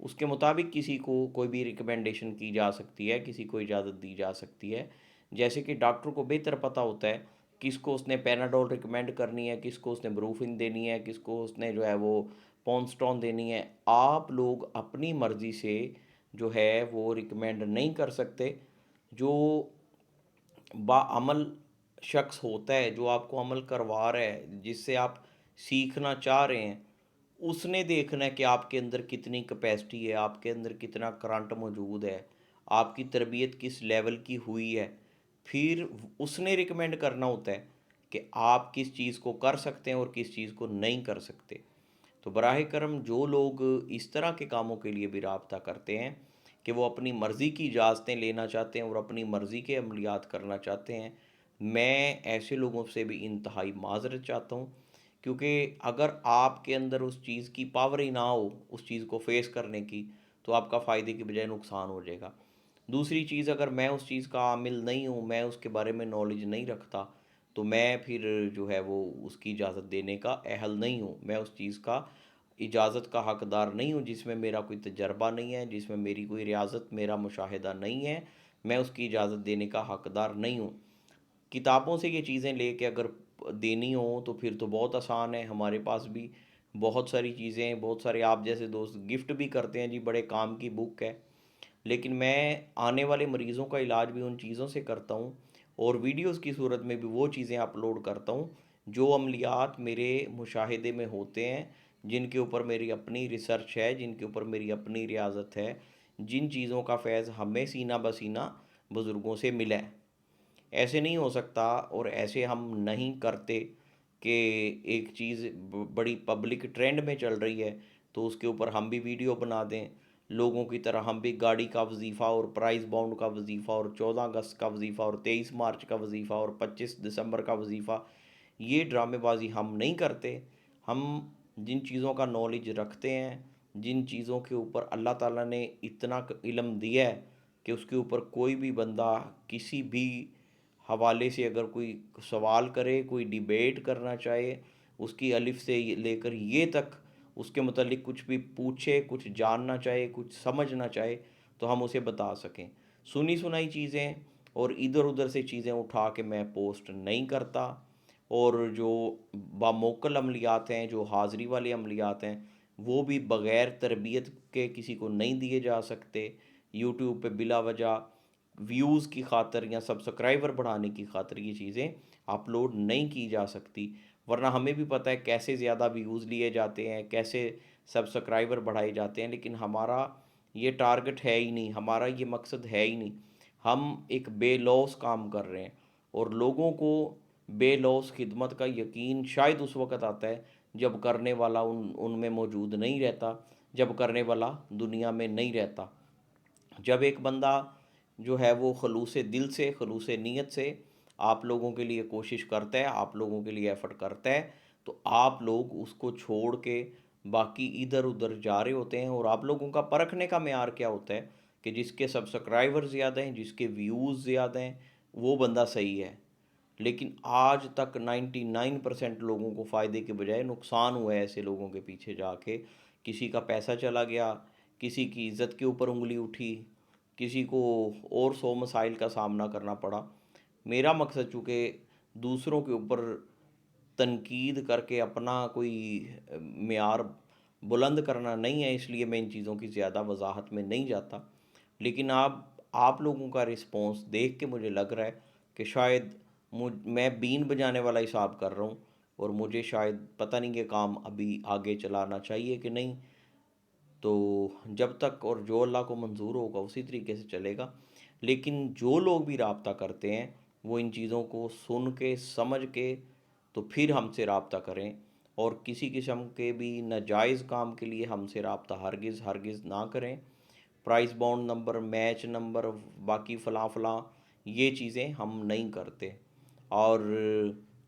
اس کے مطابق کسی کو کوئی بھی ریکمنڈیشن کی جا سکتی ہے، کسی کو اجازت دی جا سکتی ہے۔ جیسے کہ ڈاکٹر کو بہتر پتہ ہوتا ہے کس کو اس نے پیناڈول ریکمینڈ کرنی ہے، کس کو اس نے بروفن دینی ہے، کس کو اس نے جو ہے وہ پونسٹون دینی ہے۔ آپ لوگ اپنی مرضی سے جو ہے وہ ریکمینڈ نہیں کر سکتے۔ جو باعمل شخص ہوتا ہے، جو آپ کو عمل کروا رہا ہے، جس سے آپ سیکھنا چاہ رہے ہیں، اس نے دیکھنا ہے کہ آپ کے اندر کتنی کیپیسٹی ہے، آپ کے اندر کتنا کرنٹ موجود ہے، آپ کی تربیت کس لیول کی ہوئی ہے۔ پھر اس نے ریکمینڈ کرنا ہوتا ہے کہ آپ کس چیز کو کر سکتے ہیں اور کس چیز کو نہیں کر سکتے۔ تو براہ کرم جو لوگ اس طرح کے کاموں کے لیے بھی رابطہ کرتے ہیں کہ وہ اپنی مرضی کی اجازتیں لینا چاہتے ہیں اور اپنی مرضی کے عملیات کرنا چاہتے ہیں، میں ایسے لوگوں سے بھی انتہائی معذرت چاہتا ہوں، کیونکہ اگر آپ کے اندر اس چیز کی پاور ہی نہ ہو اس چیز کو فیس کرنے کی، تو آپ کا فائدے کی بجائے نقصان ہو جائے گا۔ دوسری چیز، اگر میں اس چیز کا عامل نہیں ہوں، میں اس کے بارے میں نالج نہیں رکھتا، تو میں پھر جو ہے وہ اس کی اجازت دینے کا اہل نہیں ہوں، میں اس چیز کا اجازت کا حقدار نہیں ہوں جس میں میرا کوئی تجربہ نہیں ہے، جس میں میری کوئی ریاضت، میرا مشاہدہ نہیں ہے، میں اس کی اجازت دینے کا حقدار نہیں ہوں۔ کتابوں سے یہ چیزیں لے کے اگر دینی ہوں تو پھر تو بہت آسان ہے، ہمارے پاس بھی بہت ساری چیزیں ہیں، بہت سارے آپ جیسے دوست گفٹ بھی کرتے ہیں، جی بڑے کام کی بک ہے، لیکن میں آنے والے مریضوں کا علاج بھی ان چیزوں سے کرتا ہوں، اور ویڈیوز کی صورت میں بھی وہ چیزیں اپلوڈ کرتا ہوں جو عملیات میرے مشاہدے میں ہوتے ہیں، جن کے اوپر میری اپنی ریسرچ ہے، جن کے اوپر میری اپنی ریاضت ہے، جن چیزوں کا فیض ہمیں سینہ بسینہ بزرگوں سے ملا ہے۔ ایسے نہیں ہو سکتا اور ایسے ہم نہیں کرتے کہ ایک چیز بڑی پبلک ٹرینڈ میں چل رہی ہے تو اس کے اوپر ہم بھی ویڈیو بنا دیں، لوگوں کی طرح ہم بھی گاڑی کا وظیفہ اور پرائز باؤنڈ کا وظیفہ اور 14 اگست کا وظیفہ اور 23 مارچ کا وظیفہ اور 25 دسمبر کا وظیفہ، یہ ڈرامے بازی ہم نہیں کرتے۔ ہم جن چیزوں کا نالج رکھتے ہیں، جن چیزوں کے اوپر اللہ تعالیٰ نے اتنا علم دیا ہے کہ اس کے اوپر کوئی بھی بندہ کسی بھی حوالے سے اگر کوئی سوال کرے، کوئی ڈیبیٹ کرنا چاہے، اس کی الف سے لے کر یہ تک اس کے متعلق کچھ بھی پوچھے، کچھ جاننا چاہے، کچھ سمجھنا چاہے، تو ہم اسے بتا سکیں۔ سنی سنائی چیزیں اور ادھر ادھر سے چیزیں اٹھا کے میں پوسٹ نہیں کرتا، اور جو باموکل عملیات ہیں، جو حاضری والے عملیات ہیں، وہ بھی بغیر تربیت کے کسی کو نہیں دیے جا سکتے۔ یوٹیوب پہ بلا وجہ ویوز کی خاطر یا سبسکرائبر بڑھانے کی خاطر یہ چیزیں اپلوڈ نہیں کی جا سکتی، ورنہ ہمیں بھی پتہ ہے کیسے زیادہ ویوز لیے جاتے ہیں، کیسے سبسکرائبر بڑھائے جاتے ہیں، لیکن ہمارا یہ ٹارگٹ ہے ہی نہیں، ہمارا یہ مقصد ہے ہی نہیں۔ ہم ایک بے لوث کام کر رہے ہیں، اور لوگوں کو بے لوث خدمت کا یقین شاید اس وقت آتا ہے جب کرنے والا ان میں موجود نہیں رہتا، جب کرنے والا دنیا میں نہیں رہتا۔ جب ایک بندہ جو ہے وہ خلوص دل سے، خلوص نیت سے آپ لوگوں کے لیے کوشش کرتا ہے، آپ لوگوں کے لیے ایفرٹ کرتا ہے، تو آپ لوگ اس کو چھوڑ کے باقی ادھر ادھر جا رہے ہوتے ہیں، اور آپ لوگوں کا پرکھنے کا معیار کیا ہوتا ہے کہ جس کے سبسکرائبر زیادہ ہیں، جس کے ویوز زیادہ ہیں، وہ بندہ صحیح ہے۔ لیکن آج تک 99% لوگوں کو فائدے کے بجائے نقصان ہوا ہے ایسے لوگوں کے پیچھے جا کے۔ کسی کا پیسہ چلا گیا، کسی کی عزت کے اوپر انگلی اٹھی، کسی کو اور 100 مسائل کا سامنا کرنا پڑا۔ میرا مقصد چونکہ دوسروں کے اوپر تنقید کر کے اپنا کوئی معیار بلند کرنا نہیں ہے، اس لیے میں ان چیزوں کی زیادہ وضاحت میں نہیں جاتا، لیکن آپ لوگوں کا رسپانس دیکھ کے مجھے لگ رہا ہے کہ شاید میں بین بجانے والا حساب کر رہا ہوں، اور مجھے شاید پتہ نہیں کہ کام ابھی آگے چلانا چاہیے کہ نہیں۔ تو جب تک اور جو اللہ کو منظور ہوگا اسی طریقے سے چلے گا، لیکن جو لوگ بھی رابطہ کرتے ہیں وہ ان چیزوں کو سن کے سمجھ کے تو پھر ہم سے رابطہ کریں، اور کسی قسم کے بھی ناجائز کام کے لیے ہم سے رابطہ ہرگز ہرگز نہ کریں۔ Prize bond number, match number, باقی فلاں فلاں یہ چیزیں ہم نہیں کرتے، اور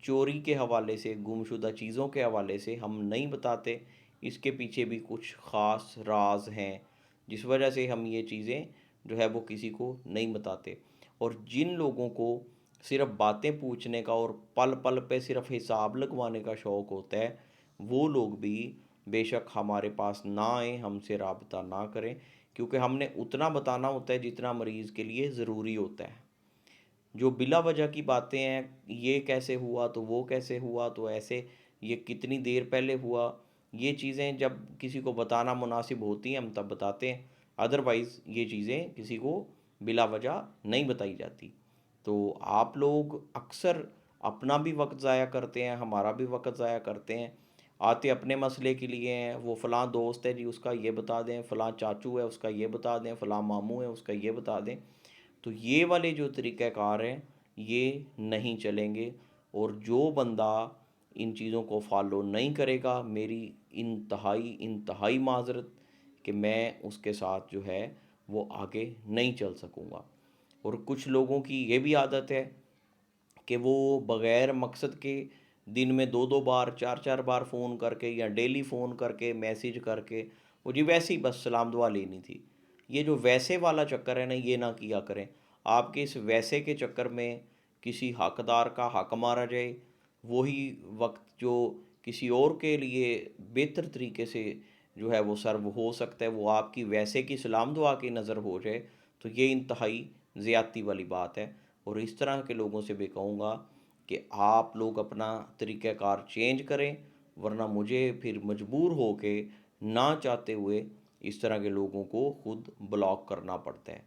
چوری کے حوالے سے، گمشدہ چیزوں کے حوالے سے ہم نہیں بتاتے۔ اس کے پیچھے بھی کچھ خاص راز ہیں جس وجہ سے ہم یہ چیزیں جو ہے وہ کسی کو نہیں بتاتے۔ اور جن لوگوں کو صرف باتیں پوچھنے کا اور پل پل پہ صرف حساب لگوانے کا شوق ہوتا ہے، وہ لوگ بھی بے شک ہمارے پاس نہ آئیں، ہم سے رابطہ نہ کریں، کیونکہ ہم نے اتنا بتانا ہوتا ہے جتنا مریض کے لیے ضروری ہوتا ہے۔ جو بلا وجہ کی باتیں ہیں، یہ کیسے ہوا تو وہ کیسے ہوا تو ایسے، یہ کتنی دیر پہلے ہوا، یہ چیزیں جب کسی کو بتانا مناسب ہوتی ہیں ہم تب بتاتے ہیں، ادروائز یہ چیزیں کسی کو بلا وجہ نہیں بتائی جاتی۔ تو آپ لوگ اکثر اپنا بھی وقت ضائع کرتے ہیں، ہمارا بھی وقت ضائع کرتے ہیں، آتے اپنے مسئلے کے لیے ہیں، وہ فلاں دوست ہے جی اس کا یہ بتا دیں، فلاں چاچو ہے اس کا یہ بتا دیں، فلاں ماموں ہے اس کا یہ بتا دیں۔ تو یہ والے جو طریقہ کار ہیں یہ نہیں چلیں گے، اور جو بندہ ان چیزوں کو فالو نہیں کرے گا، میری انتہائی معذرت کہ میں اس کے ساتھ جو ہے وہ آگے نہیں چل سکوں گا۔ اور کچھ لوگوں کی یہ بھی عادت ہے کہ وہ بغیر مقصد کے دن میں دو دو بار چار چار بار فون کر کے یا ڈیلی فون کر کے میسیج کر کے وہ جی ویسے ہی بس سلام دعا لینی تھی۔ یہ جو ویسے والا چکر ہے نا یہ نہ کیا کریں۔ آپ کے اس ویسے کے چکر میں کسی حقدار کا حق مارا جائے، وہی وقت جو کسی اور کے لیے بہتر طریقے سے جو ہے وہ سرو ہو سکتا ہے وہ آپ کی ویسے کی سلام دعا کی نظر ہو جائے، تو یہ انتہائی زیادتی والی بات ہے۔ اور اس طرح کے لوگوں سے بھی کہوں گا کہ آپ لوگ اپنا طریقہ کار چینج کریں، ورنہ مجھے پھر مجبور ہو کے نہ چاہتے ہوئے اس طرح کے لوگوں کو خود بلاک کرنا پڑتا ہے۔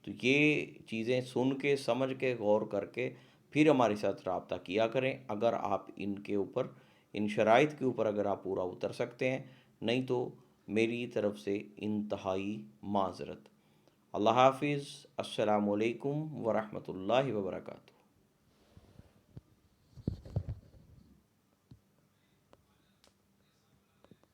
تو یہ چیزیں سن کے سمجھ کے غور کر کے پھر ہمارے ساتھ رابطہ کیا کریں، اگر آپ ان کے اوپر ان شرائط کے اوپر اگر آپ پورا اتر سکتے ہیں، نہیں تو میری طرف سے انتہائی معذرت۔ اللہ حافظ، السلام علیکم ورحمۃ اللہ وبرکاتہ۔